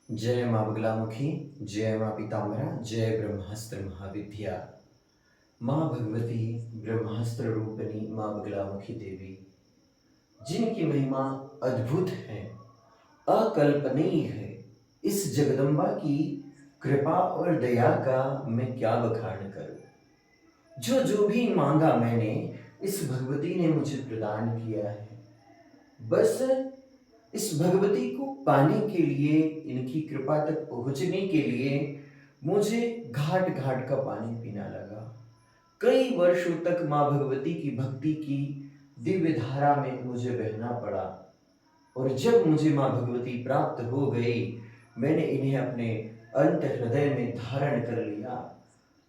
जय माँ बगलामुखी, जय माँ पीताम्बरा, जय ब्रह्मास्त्र महाविद्या। माँ भगवती ब्रह्मास्त्र रूपिणी माँ बगलामुखी देवी, जिनकी महिमा अद्भुत है, अकल्पनीय है। इस जगदम्बा की कृपा और दया का मैं क्या बखान करूं। जो जो भी मांगा मैंने, इस भगवती ने मुझे प्रदान किया है। बस इस भगवती को पाने के लिए, इनकी कृपा तक पहुंचने के लिए मुझे घाट घाट का पानी पीना लगा। कई वर्षों तक माँ भगवती की भक्ति की दिव्य धारा में मुझे बहना पड़ा, और जब मुझे माँ भगवती प्राप्त हो गई, मैंने इन्हें अपने अंत हृदय में धारण कर लिया।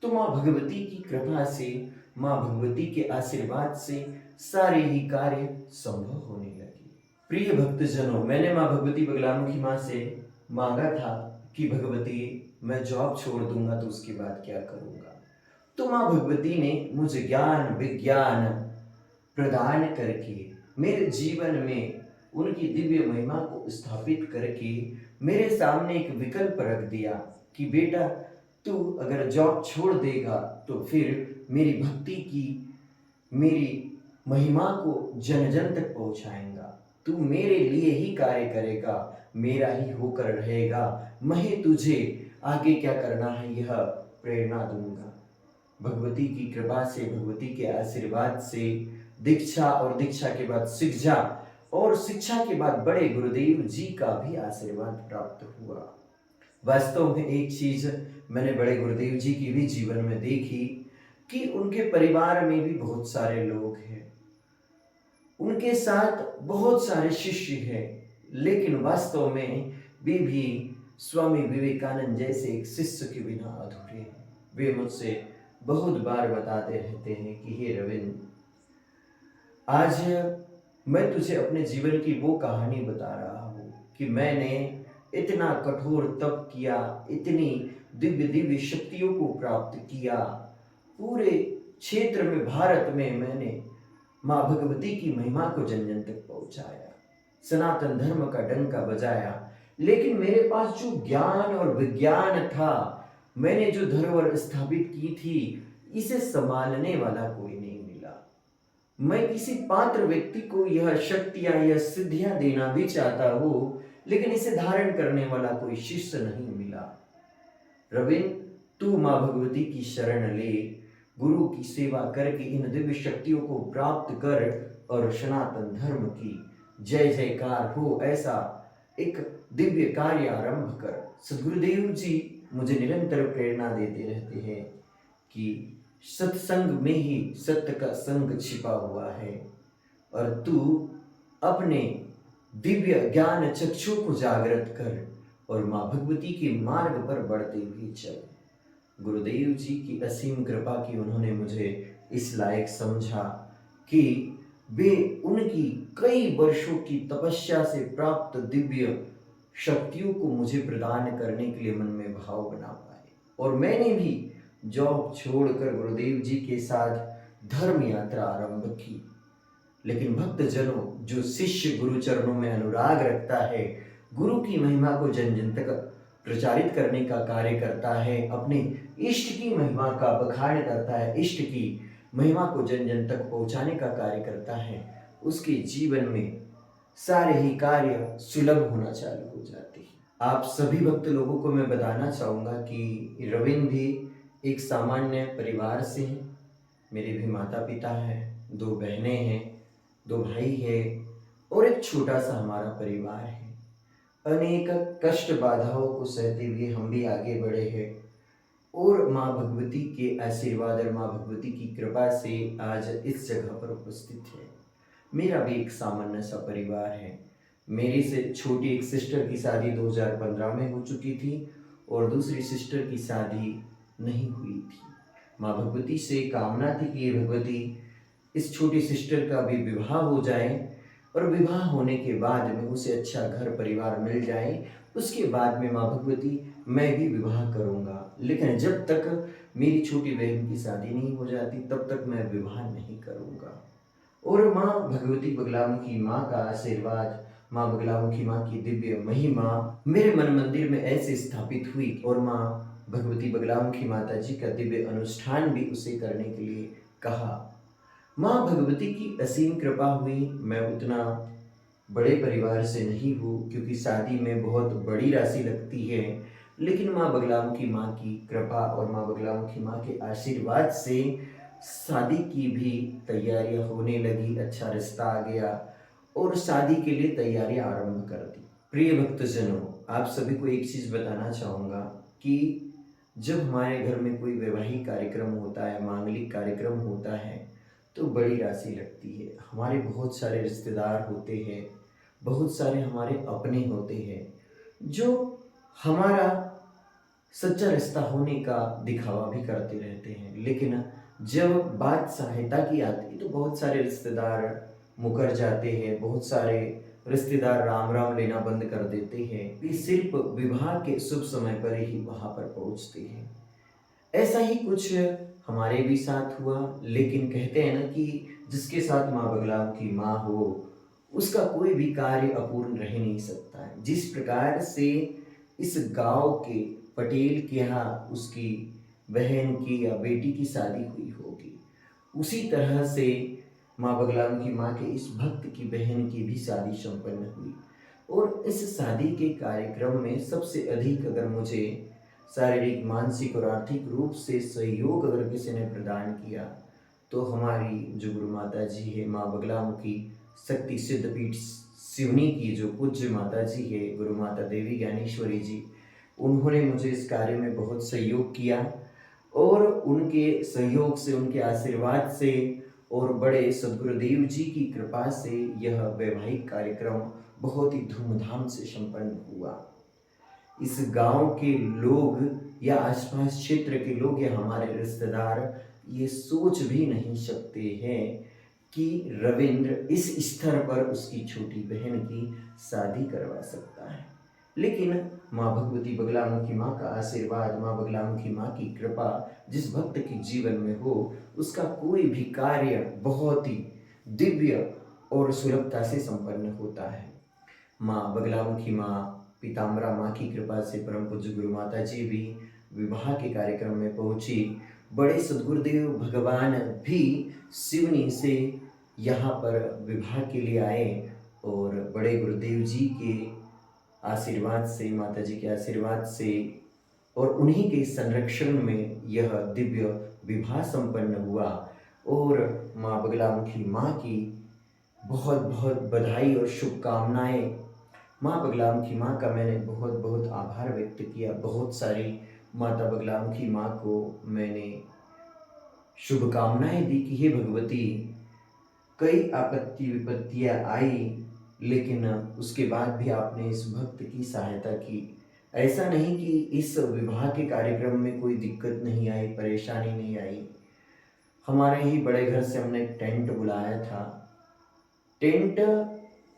तो माँ भगवती की कृपा से, माँ भगवती के आशीर्वाद से सारे ही कार्य संभव होने लगे। प्रिय भक्तजनों, मैंने माँ भगवती बगलामुखी माँ से मांगा था कि भगवती, मैं जॉब छोड़ दूंगा तो उसके बाद क्या करूंगा। तो माँ भगवती ने मुझे ज्ञान विज्ञान प्रदान करके मेरे जीवन में उनकी दिव्य महिमा को स्थापित करके मेरे सामने एक विकल्प रख दिया कि बेटा, तू अगर जॉब छोड़ देगा तो फिर मेरी भक्ति की, मेरी महिमा को जन जन तक पहुंचाएगा। तू मेरे लिए ही कार्य करेगा, मेरा ही होकर रहेगा। मैं तुझे आगे क्या करना है यह प्रेरणा दूंगा। भगवती की कृपा से, भगवती के आशीर्वाद से दीक्षा, और दीक्षा के बाद शिक्षा, और शिक्षा के बाद बड़े गुरुदेव जी का भी आशीर्वाद प्राप्त हुआ। वास्तव में एक चीज मैंने बड़े गुरुदेव जी की भी जीवन में देखी कि उनके परिवार में भी बहुत सारे लोग हैं, उनके साथ बहुत सारे शिष्य हैं, लेकिन वास्तव में वे भी स्वामी विवेकानंद जैसे एक शिष्य के बिना अधूरे हैं। वे मुझसे बहुत बार बताते रहते हैं कि हे रविंद्र, आज मैं तुझे अपने जीवन की वो कहानी बता रहा हूँ कि मैंने इतना कठोर तप किया, इतनी दिव्य दिव्य शक्तियों को प्राप्त किया, पूरे क्षेत्र में, भारत में मैंने माँ भगवती की महिमा को जन जन तक पहुंचाया, सनातन धर्म का डंका बजाया। लेकिन मेरे पास जो ज्ञान और विज्ञान था, मैंने जो धरोहर स्थापित की थी, इसे संभालने वाला कोई नहीं मिला। मैं किसी पात्र व्यक्ति को यह शक्तियां, यह सिद्धियां देना भी चाहता हूं, लेकिन इसे धारण करने वाला कोई शिष्य नहीं मिला। रविंद्र, तू माँ भगवती की शरण ले, गुरु की सेवा करके इन दिव्य शक्तियों को प्राप्त कर, और सनातन धर्म की जय जयकार हो, ऐसा एक दिव्य कार्य आरंभ कर। सदगुरुदेव जी मुझे निरंतर प्रेरणा देते रहते हैं कि सत्संग में ही सत्य का संग छिपा हुआ है, और तू अपने दिव्य ज्ञान चक्षु को जागृत कर और माँ भगवती के मार्ग पर बढ़ते हुए चल। गुरुदेव जी की असीम कृपा की उन्होंने मुझे इस लायक समझा कि वे उनकी कई वर्षों की तपस्या से प्राप्त दिव्य शक्तियों को मुझे प्रदान करने के लिए मन में भाव बना पाए, और मैंने भी जॉब छोड़कर गुरुदेव जी के साथ धर्म यात्रा आरंभ की। लेकिन भक्तजनों, जो शिष्य गुरु चरणों में अनुराग रखता है, गुरु की महिमा को जन जन तक प्रचारित करने का कार्य करता है, अपने इष्ट की महिमा का बखान करता है, इष्ट की महिमा को जन जन तक पहुंचाने का कार्य करता है, उसके जीवन में सारे ही कार्य सुलभ होना चालू हो जाते हैं। आप सभी भक्त लोगों को मैं बताना चाहूँगा कि रविंद्र भी एक सामान्य परिवार से हैं। मेरे भी माता पिता हैं, 2 बहनें हैं, 2 भाई हैं, और एक छोटा सा हमारा परिवार है। अनेक कष्ट बाधाओं को सहते हुए हम भी आगे बढ़े हैं, और माँ भगवती के आशीर्वाद और माँ भगवती की कृपा से आज इस जगह पर उपस्थित है। मेरा भी एक सामान्य सा परिवार है। मेरी से छोटी एक सिस्टर की शादी 2015 में हो चुकी थी, और दूसरी सिस्टर की शादी नहीं हुई थी। माँ भगवती से कामना थी कि ये भगवती, इस छोटी सिस्टर का भी विवाह हो जाए, और विवाह होने के बाद में उसे अच्छा घर परिवार मिल जाए, उसके बाद में माँ भगवती मैं भी विवाह करूँगा। लेकिन जब तक मेरी छोटी बहन की शादी नहीं हो जाती, तब तक मैं विवाह नहीं करूँगा। और माँ भगवती बगलामुखी माँ का आशीर्वाद, माँ बगलामुखी माँ की दिव्य महिमा मेरे मन मंदिर में ऐसे स्थापित हुई और माँ भगवती बगलामुखी माता जी का दिव्य अनुष्ठान भी उसे करने के लिए कहा। माँ भगवती की असीम कृपा हुई। मैं उतना बड़े परिवार से नहीं हूँ, क्योंकि शादी में बहुत बड़ी राशि लगती है, लेकिन माँ बगलामुखी माँ की कृपा और माँ बगलामुखी माँ के आशीर्वाद से शादी की भी तैयारियां होने लगी। अच्छा रिश्ता आ गया और शादी के लिए तैयारियां आरंभ कर दी। प्रिय भक्तजनों, आप सभी को एक चीज बताना चाहूंगा कि जब हमारे घर में कोई वैवाहिक कार्यक्रम होता है, मांगलिक कार्यक्रम होता है, तो बड़ी राशि लगती है। हमारे बहुत सारे रिश्तेदार होते हैं, बहुत सारे हमारे अपने होते हैं, जो हमारा सच्चा रिश्ता होने का दिखावा भी करते रहते हैं, लेकिन जब बात सहायता की आती है तो बहुत सारे रिश्तेदार मुकर जाते हैं। बहुत सारे रिश्तेदार राम राम लेना बंद कर देते हैं, वे सिर्फ विवाह के शुभ समय पर ही वहां पर पहुंचते हैं। ऐसा ही कुछ हमारे भी साथ हुआ, लेकिन कहते हैं ना कि जिसके साथ माँ बगलामुखी माँ हो, उसका कोई भी कार्य अपूर्ण रह नहीं सकता है। जिस प्रकार से इस गांव के पटेल के यहाँ उसकी बहन की या बेटी की शादी हुई होगी, उसी तरह से माँ बगलामुखी माँ के इस भक्त की बहन की भी शादी संपन्न हुई। और इस शादी के कार्यक्रम में सबसे अधिक अगर मुझे शारीरिक, मानसिक और आर्थिक रूप से सहयोग अगर किसी ने प्रदान किया, तो हमारी जो गुरु माता जी है, माँ बगलामुखी शक्ति सिद्धपीठ सिवनी की जो पूज्य माता जी है, गुरु माता देवी ज्ञानेश्वरी जी, उन्होंने मुझे इस कार्य में बहुत सहयोग किया। और उनके सहयोग से, उनके आशीर्वाद से और बड़े सदगुरुदेव जी की कृपा से यह वैवाहिक कार्यक्रम बहुत ही धूमधाम से संपन्न हुआ। इस गांव के लोग या आसपास क्षेत्र के लोग या हमारे रिश्तेदार ये सोच भी नहीं सकते हैं कि रविंद्र इस स्तर पर उसकी छोटी बहन की शादी करवा सकता है। लेकिन माँ भगवती बगलामुखी माँ का आशीर्वाद, माँ बगलामुखी माँ की कृपा जिस भक्त के जीवन में हो, उसका कोई भी कार्य बहुत ही दिव्य और सुलभता से संपन्न होता है। माँ बगलामुखी माँ, पीताम्बरा माँ की कृपा से परम पूज्य गुरु माता जी भी विवाह के कार्यक्रम में पहुंची। बड़े सदगुरुदेव भगवान भी सिवनी से यहाँ पर विवाह के लिए आए और बड़े गुरुदेव जी के आशीर्वाद से, माता जी के आशीर्वाद से और उन्हीं के संरक्षण में यह दिव्य विवाह संपन्न हुआ। और माँ बगलामुखी माँ की बहुत बहुत बधाई और शुभकामनाएं। माँ बगलामुखी माँ का मैंने बहुत बहुत आभार व्यक्त किया। बहुत सारी माता बगलामुखी माँ को मैंने शुभकामनाएं दी कि हे भगवती, कई आपत्ति विपत्तियां आई, लेकिन उसके बाद भी आपने इस भक्त की सहायता की। ऐसा नहीं कि इस विवाह के कार्यक्रम में कोई दिक्कत नहीं आई, परेशानी नहीं आई। हमारे ही बड़े घर से हमने टेंट बुलाया था। टेंट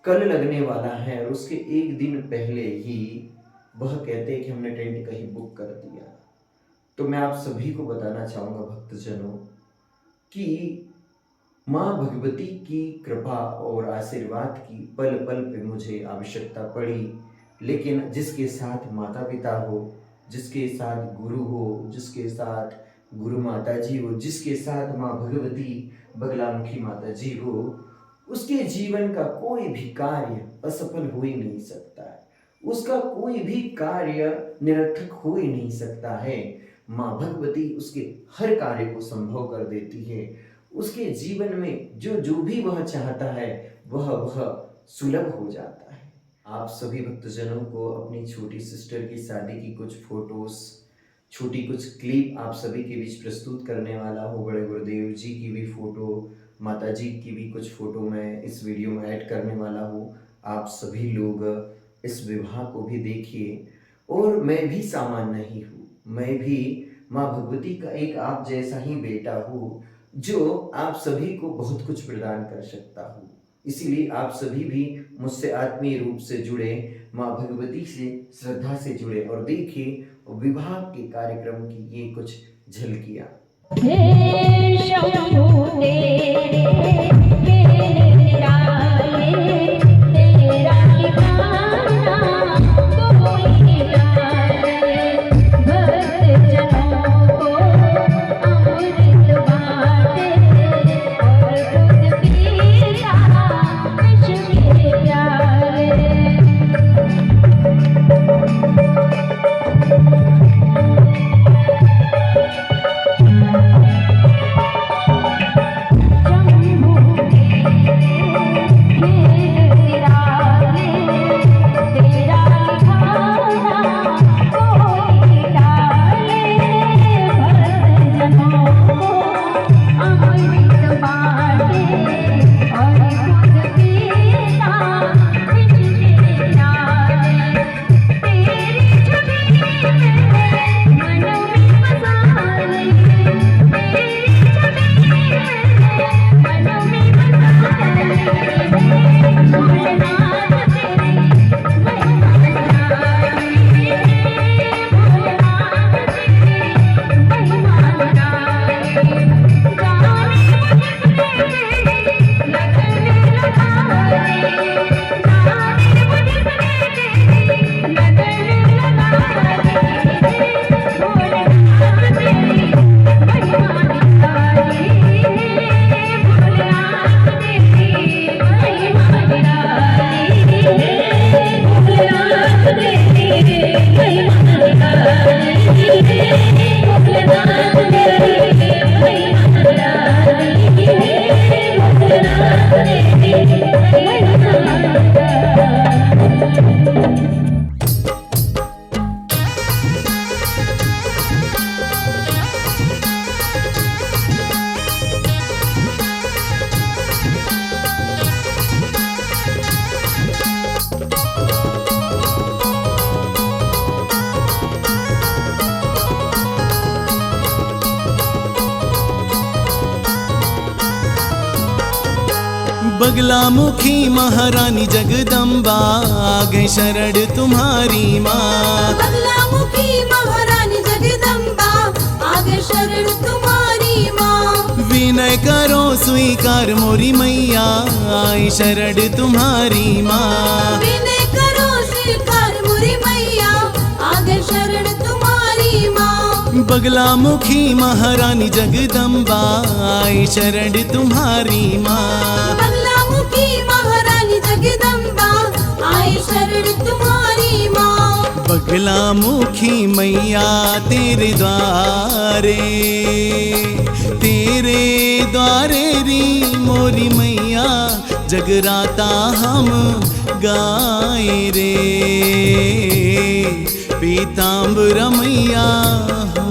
कल लगने वाला है और उसके एक दिन पहले ही वह कहते हैं कि हमने टेंट कहीं बुक कर दिया। तो मैं आप सभी को बताना चाहूँगा भक्तजनों कि माँ भगवती की कृपा और आशीर्वाद की पल पल पे मुझे आवश्यकता पड़ी, लेकिन जिसके साथ माता पिता हो, जिसके साथ गुरु हो, जिसके साथ गुरु माता जी हो, जिसके साथ माँ भगवती बगलामुखी माता जी हो, उसके जीवन का कोई भी कार्य असफल हो ही नहीं सकता है। उसका कोई भी कार्य निरर्थक हो ही नहीं सकता है। माँ भगवती उसके हर कार्य को संभव कर देती है। उसके जीवन में जो जो भी वह चाहता है वह सुलभ हो जाता है। आप सभी भक्तजनों को अपनी छोटी सिस्टर की शादी की कुछ फोटोज, छोटी कुछ क्लिप आप सभी के बीच प्रस्तुत करने वाला हूँ। बड़े गुरुदेव जी की भी फोटो, माता जी की भी कुछ फोटो मैं इस वीडियो में ऐड करने वाला हूँ। आप सभी लोग इस विवाह को भी देखिए। और मैं भी सामान्य नहीं हूँ, मैं भी माँ भगवती का एक आप जैसा ही बेटा हूँ, जो आप सभी को बहुत कुछ प्रदान कर सकता हूँ। इसीलिए आप सभी भी मुझसे आत्मीय रूप से जुड़े, माँ भगवती से श्रद्धा से जुड़े और देखिए विवाह के कार्यक्रम की ये कुछ झलकियाँ। तेरा बगलामुखी महारानी जगदम्बा आ गए शरण तुम्हारी माँ। बगलामुखी महारानी जगदम्बा आ गए शरण तुम्हारी माँ। विनय करो स्वीकार मोरी मैया आई शरण तुम्हारी माँ। विनय करो स्वीकार मोरी मैया आ गए शरण तुम्हारी माँ। बगलामुखी महारानी जगदम्बा आई शरण तुम्हारी माँ। बगलामुखी महारानी जगदम्बा आई शरण तुम्हारी माँ। बगलामुखी मैया तेरे द्वारे री मोरी मैया जगराता हम गाए रे। पीताम्बर मैया हो